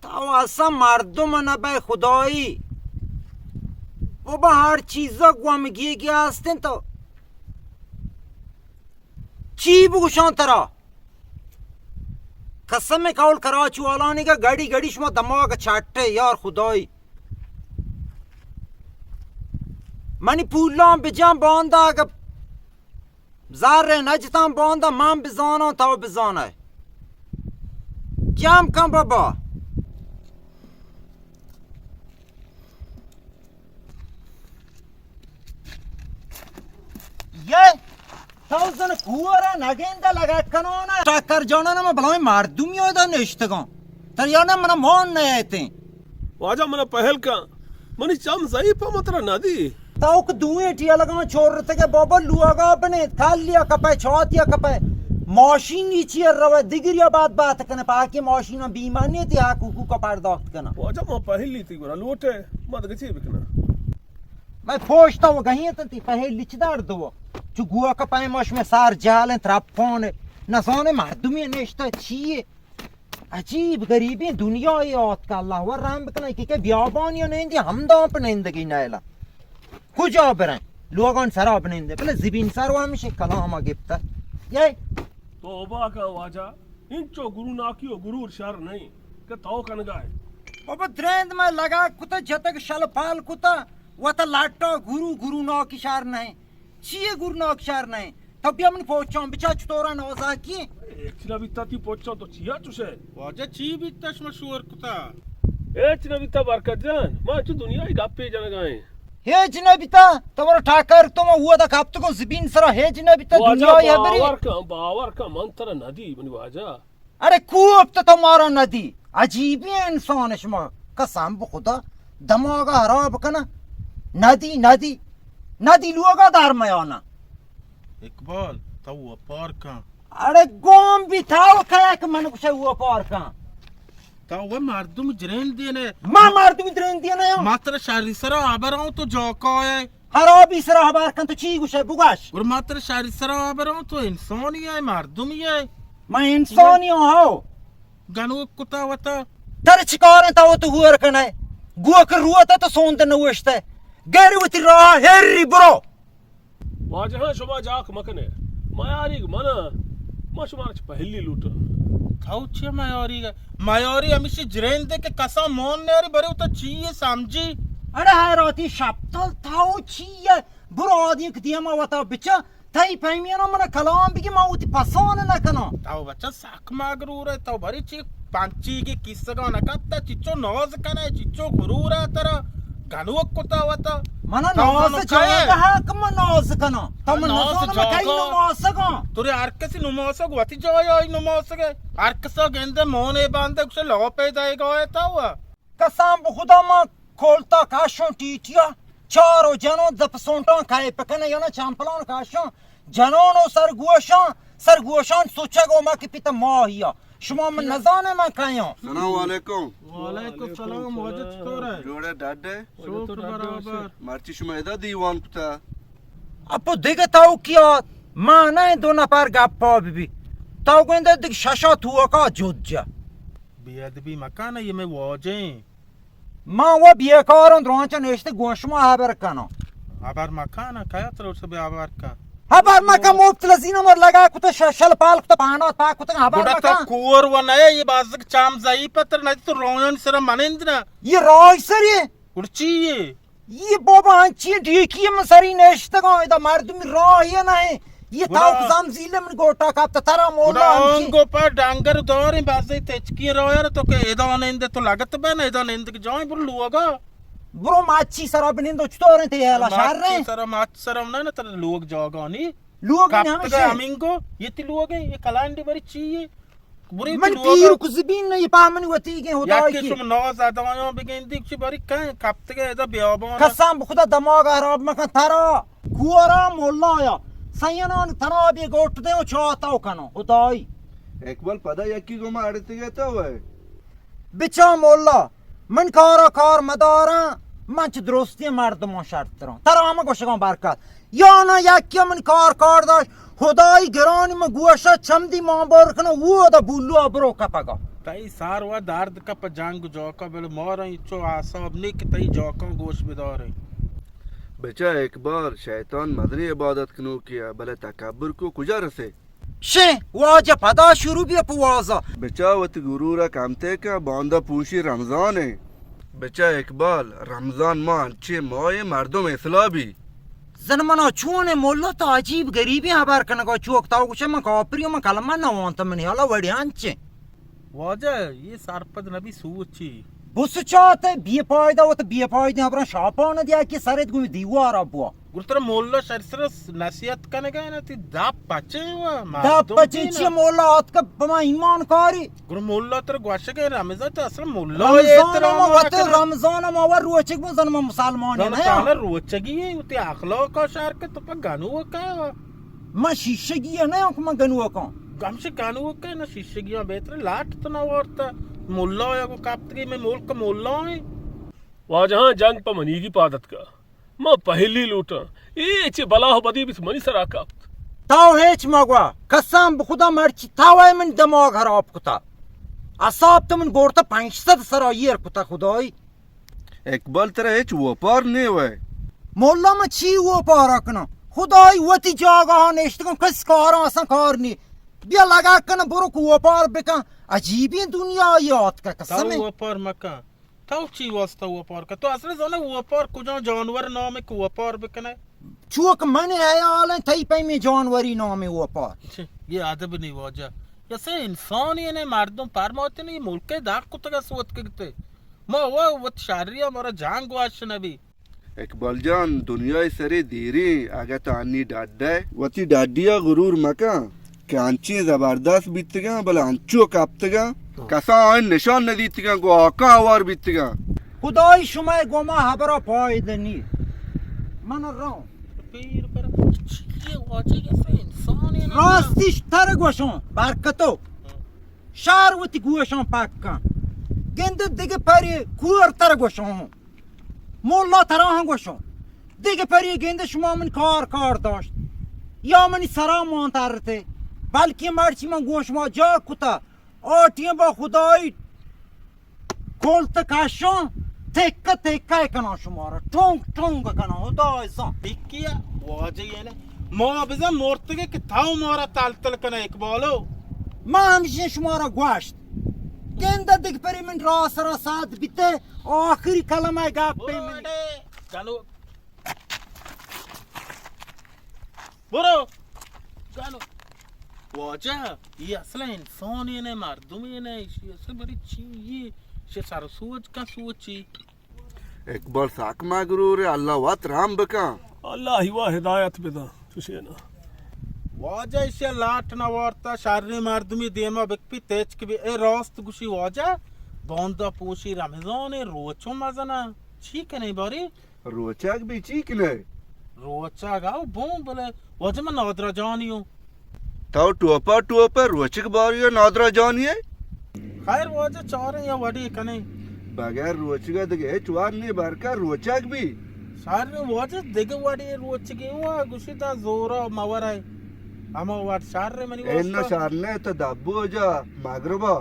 تو اصلا مردم نبه خدایی و با هر چیزا گوامگیگی هستین تو چی بگوشان ترا قسم کول کراچی والانی که گڑی گڑی شما دماغ چاٹه یار خدایی منی پولان بجام بانده اگه ذره نجتم بانده من بزانم تو بزانه جمع کن بابا یه تازن کوره نگنده لگت کنانه تاکر جانانه من بلای مردمی های دا نشتگان تر یانه من مان نیتین واجا من پہل کا منی چم ضعیف متر ندی تاو که دوئے ٹیا لگا چھوڑ رہتے کہ بابا لوگا بنے کھال لیا کپے چھواتیا کپے ماشین نیچی روے دیگر بات کنے پاکی ماشین بیمانی تی حقوقو کا پرداخت کنا واجا من پہل لی تھی گورا لوٹے مد گچی بکنا میں پوچھتا ہوں گہیں تی پہل لچ دار دو چو گوا کپے ماش میں سار جالیں ترپانے نسانے مردمی نشتا چیئے عجیب غریبی دنیا یاد کا اللہ و رحم بکنا کہ بیابانی نیندی ہم دا پر نیندگی نیلا کجا برن لوگان سراب نینده بله زبین سر و همیشه کلام ها گفته یه توبہ کا واجا انچو گرو ناکی و گرور شر نہیں کہ تو کنگا ہے بابا درند میں لگا کتا جتک شل پال کتا و تا لاٹا گرو ناکی شر نہیں چیه گرو ناکی شر نہیں تو بیا من پوچھام بچا چطورا نوزا کی ایک چنا بیتا تی پوچھا تو چیا چوشے واجا چی بیتاش مشهور کتا ایک چنا بیتا برکت جان ما چو دنیا ہی گپے جنگائیں هیچ نبیتا تمہارا ٹھاکر تم ہوا دا کھاپت کو زبین سرا هیچ نبیتا دنیا یا بری باور کا منتر ندی منی واجا ارے کوب تو تمہارا ندی عجیبی انسان شما قسم بخدا دماغا حراب کنا ندی لوگا در میانا اقبال تو پارکا ارے گوم بھی تھاو کیا کہ من کچھ ہوا پارکا تو مردم جرین دینے ما مردمی درین دینا یا ماتر شهری سرا آبران تو جاکای حرابی سرا حبار کن تو چی گوشه بگوش اور ماتر شهری سرا آبران تو انسانی ہے مردمی ہے من انسانی ہوں گنو کتا وتا تر چکارن تا تو ہوا رکھنا ہے گوہ کر روتا تو سوند نوشتا ہے گیری ویتی راہ ہیری برو واجا ہاں شما جاک مکنے مایاری منا ما شما چ پہلی لوٹا تھاو چی مایاری ہمیشہ جرین دے کے کسا مون نیاری برے ہوتا چیئے سمجھی ارے حیراتی شبتل تاو چیئے برو آدین که دیما وطا بچا تایی پیمیانا منا کلام بگی ما اوتی پسانه نکنا تاو بچا ساک مغرور ہے تاو بری چی پانچی کی کسگا نکتا چچو نوز کنا چچو غرور ہے ترا گنو کتا وطا منا ناز جاگا حق من ناز کنا تا من نازانا من کئی نماسگا توری ارکسی نماسگ وطی جای آئی نماسگ ارکسا گنده مونے باندے کسے لگا پیدای گاہ تاوا قسم بخدا ما کولتا کاشون ٹیٹیا چارو جنون دپسونٹان کھائے پکنے یانا چامپلان کاشون جنون و سرگوشان سوچا گو ما کی پیتا ماہیا شما من نزانه من کایان سلام علیکم وعلیکم سلام واجه چطور ہے جوڑے ڈاڈے شکر برابر مرچی شما ایدا دیوان کتا اپو دیگه تاو کیا ما نه دو نفر گپا بی تاو گنده دیگه ششا توکا جد جا بیادبی مکانه یه میں واجه ما و بیکارون درانچه نشته گوشما حبر کنا عبر مکانه کیا تر اسے بی عبر کا حبر مکا مبتل زینو مر لگا کتا شل پال کتا پانات پاک کتا حبر بڑا مکا تو کور و نئے یہ بازک چام زئی پتر نہیں تو رویان سر منندنا یہ رای سری کڑچی یہ بابا انچی ڈیکی من سری نشته گا ایدا مردمی راهی نه یہ تاو کزام زیله من گوٹا کابتا ترا مولا انچی اونگو پر ڈانگر داری بازی تچکی رویار تو کہ ایدا نند تو لگت بین ایدا نند کی جائیں بر لوگا برو ماچی سرا بنندو چطور انتے یہ حالا شہر رہے سر ماچ سر ہم نے تر لوگ جاگانی لوگ نہیں کپت ہمیشہ گا امینگو یہ تی لوگ ہیں یہ کلانڈی بری چیئے بری من تی لوگ پیر کو زبین نہیں پامنی وطی گئے ہوتا یکی کی شما ناز آدمایان بگین دیکھ چی بری کہیں کپت گا ایدا بیابان قسم بخدا دماغ حراب مکن ترا کورا مولا آیا سینان ترا بھی گوٹ دے و چاہتاو کنو خدای اقبال پدا یکی گو ما اڑتے گئے تو ہے بچا مولا من کارا کار مدارا من چه درستی مردمان شرط دارم ترا همه گوشگان برکت یا نه یکی من کار داشت خدای گرانی ما گوشا چمدی ما بارکنه او دا بولو ابرو کپگا تای ساروا درد کا پجانگ جوکا بل مارا چو اعصاب نیک تای جوکا گوش بداره بچا एक बार शैतान मदनी इबादत क्यों किया भले तकब्बुर को कुजा रसे شه واجه پدا شروع بیا پوازا बचा वत गुरूरा कामते का बांदा पूछी रमजान है बचा इकबाल रमजान मां अच्छे मोए मर्दों में इस्लाबी زنمانا چونه مولا تا عجیب غریبی خبر کنه که چوک تا گوشه من کافری من کلمه نوانتا منی حالا وڑی انچه واجه ये सरपद नबी सूची بس چاته بی پایده و تا بی پایده هبران شاپانه دیا که سرت گوی دیوارا بوا गुरुतर मोल्ला शरीर नसीहत करने गए ना ती दाप बचे हुआ دا بچه چیه مولا آت که بما ایمان کاری गुरु मोल्ला तेरे ग्वाशे के रमजान तो असल मोल्ला رمضان ما وقت رمضان ما ور روچک بو زنم مسلمانی ना نه ताला रोचगी है उते अखलाक का शहर के तो पर गानू का ما شیشگیه نه که من گنوه کن गमशे गानू का ना शिष्यगियां बेहतर लाट तो ना औरता मोल्ला या को काप्तगी में मुल्क का मोल्ला है वाजहाँ जंग पर मनी की पादत का मैं पहली लूटा ये चे बला हो बदी बिस मनी सरा का تاو هیچ مگوا قسم به خدا مرچی تاوای من دماغ خراب کتا اصاب من گورتا 500 سرایر کتا خدای इकबाल तेरा हिच वपार नहीं हुआ مولا ما چی و پارا کنم خدای وتی جاگه ها نشته کن کس کارم اصلا کار نی بیا لگا کنم برو که و پار بکن عجیبی دنیا یاد که ताऊ قسمه वपार मका ताऊ ची वास्ता वपार का तो असले जोने वपार कुछ जानवर नाम है वपार बिकने چوک من حیالن تی پیمی جانوری نامی و پار ये अदब नहीं वजह जैसे इंसान ही ने मर्दों परमाते नहीं मुल्क के दाग कुत्ते का सोच करते मैं वो शारिया मोरा जान गुआश नबी इकबाल जान दुनिया सरे देरी आगे तो अन्नी डाड्डा है वती डाडिया गुरूर मका कांची जबरदस्त बीतगा भला अंचो काप्तगा कसा आइन निशान न दीतगा गो आका आवार बीतगा خدای شما گما حبرا پایده نی من رام पीर पर ये वजह जैसे इंसान ही راستیش تر گوشون برکتو شهر وتی گوشون پاک کن گنده دیگه پری کور تر گوشون مولا ترا هم گوشون دیگه پری گنده شما من کار داشت یا منی سرام منترته بلکه مرچی من گوش ما جا کتا آتیم با خدای کلت کشون تکه تکه کنن شما را تونگ کنن خدای زن बिकिया वजह ये ने मो बिजा मोरते के थाऊ मोरा ताल तल कना इकबालो ما همیشه شما را گوشت گنده دیگه پری من راست بیته آخری کلمه گپ من गानो बोरो गानो वजह ये असल इंसान ही ने मर्दों में ने ये असल बड़ी चीज ये सारा सोच का सोची इकबाल साक मा गुरूर अल्लाह वत राम बका अल्लाह ही वाह हिदायत बिदा तुझे ना वजह इसे लाट ना वार्ता शारी मर्दमी देमा बिकपी तेज के ए रास्त गुशी वजह बांदा पोशी रमजान रोचो मजना ठीक है नहीं बारी रोचक भी चीक ने रोचा गाओ बूम बोले वजह में नादरा जानियो ताऊ टोपा रोचक बारियो नादरा जानिए खैर वजह चार या वडी कने बगैर रोचका दगे चवार नहीं बरका रोचक भी सारे वजह देगे वडी रोच के हुआ गुशिता जोरा मवर है हम वाट सारे मनी इन्ना शारने तो दब्बू जा मागरबा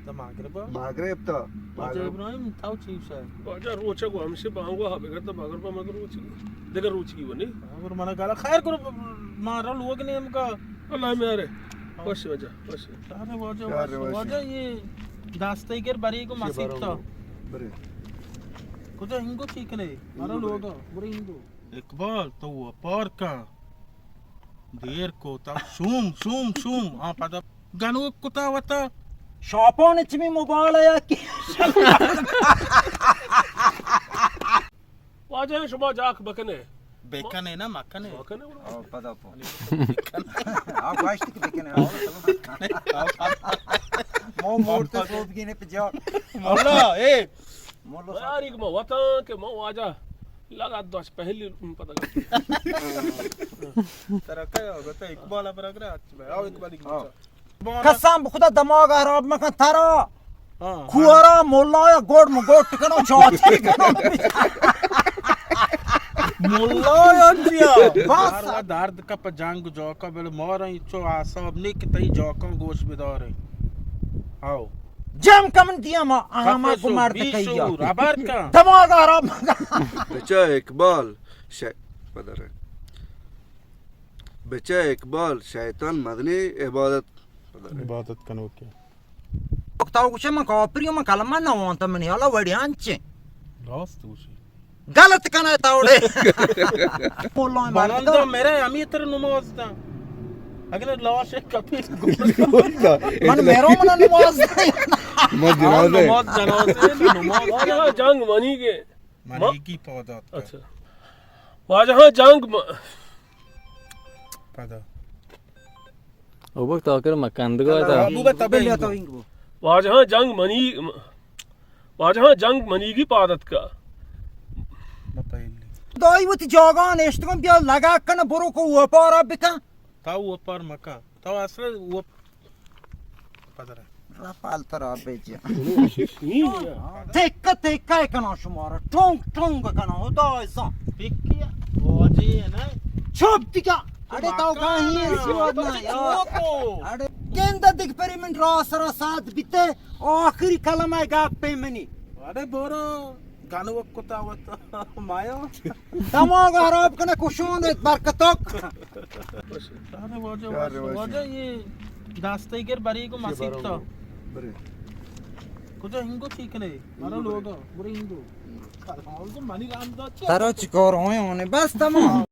तो मागरेब तो वजह इब्राहिम ताऊ चीफ है वाजा रोचा को हमसे बांगवा हा बेगर तो मगर मगर रोची देगर रोची की बनी और मना गाला खैर करो मारा लोग ने हमका अल्लाह मेरे बस वजा बस सारे वजह ये दास्ते के बरी को मसीब था बरे कुछ हिंगो ठीक नहीं मारा लोग बुरे हिंगो इकबाल तो वो पार का देर को ता शूम हाँ पता गनु कुता वता شاپان چمی موبایل یکی वाजा शमा जाक बकने बेकन है ना मक्खन है बकने پدا پا آب گاشتی که بکنه ما مورت صوت گینه پی جا मोला ए مولا यार एक वता के मो वाजा लगा दस पहली पता तेरा क्या होगा तो इकबाल पर अगर आओ इकबाल की قسم به خدا دماغ خراب مکن ترا हाँ کوارا مولا یا گوڑ مگوڑ کنو چاچی کنو मुल्ला याचिया बस। मारवा दर्द का पजांग जोका बेल मोर इचो आसाब ने कितई जोका गोश बिदार आओ जम कमन दिया मा आमा को मार दे कहिया आबार का दिमाग आराम बच्चा इकबाल पदर है बच्चा इकबाल शैतान मदनी इबादत इबादत कनो के ताऊ कुछ में कॉपरी में कलमा ना हो तो मैंने वाला वडियांचे दोस्त उसी गलत कना तावड़े बोलो मार बनंदो मेरे अमी तेरे नमाज दा अगले लाश कपी मन मेरो मन नमाज नमाज जनाजे नमाज वाजह जंग मनी के मनी की पौधा अच्छा वाजह जंग पौधा Ubuk tahu kira makan tu kau tahu. Abu बता बेलिया तो इंगो वाजह जंग मनी की पादत का दाई वो जोगान एष्टकम बिया लगा कन बुरो को ऊपर बिका ताऊ ऊपर मका ताऊ असले वो पता है रफाल तरह बेचे तेक्का कना शुमार टोंग कना हो दाई सा पिकिया वो जी है ना छुप दिका अरे ताऊ कहीं सिवाद ना यार अरे केंदा एक्सपेरिमेंट रासरा साथ बिते आखिरी कलम है गाप पे मनी अरे बोरो गानो को तावत मायो दमाग खराब कने कुशोन बरकतक अरे वो जो ये दास्ते के बरी को मसीब तो कुछ हिंगो ठीक नहीं मारो लोग बुरे हिंगो मनी राम दो तरच कर होए होने बस तमाम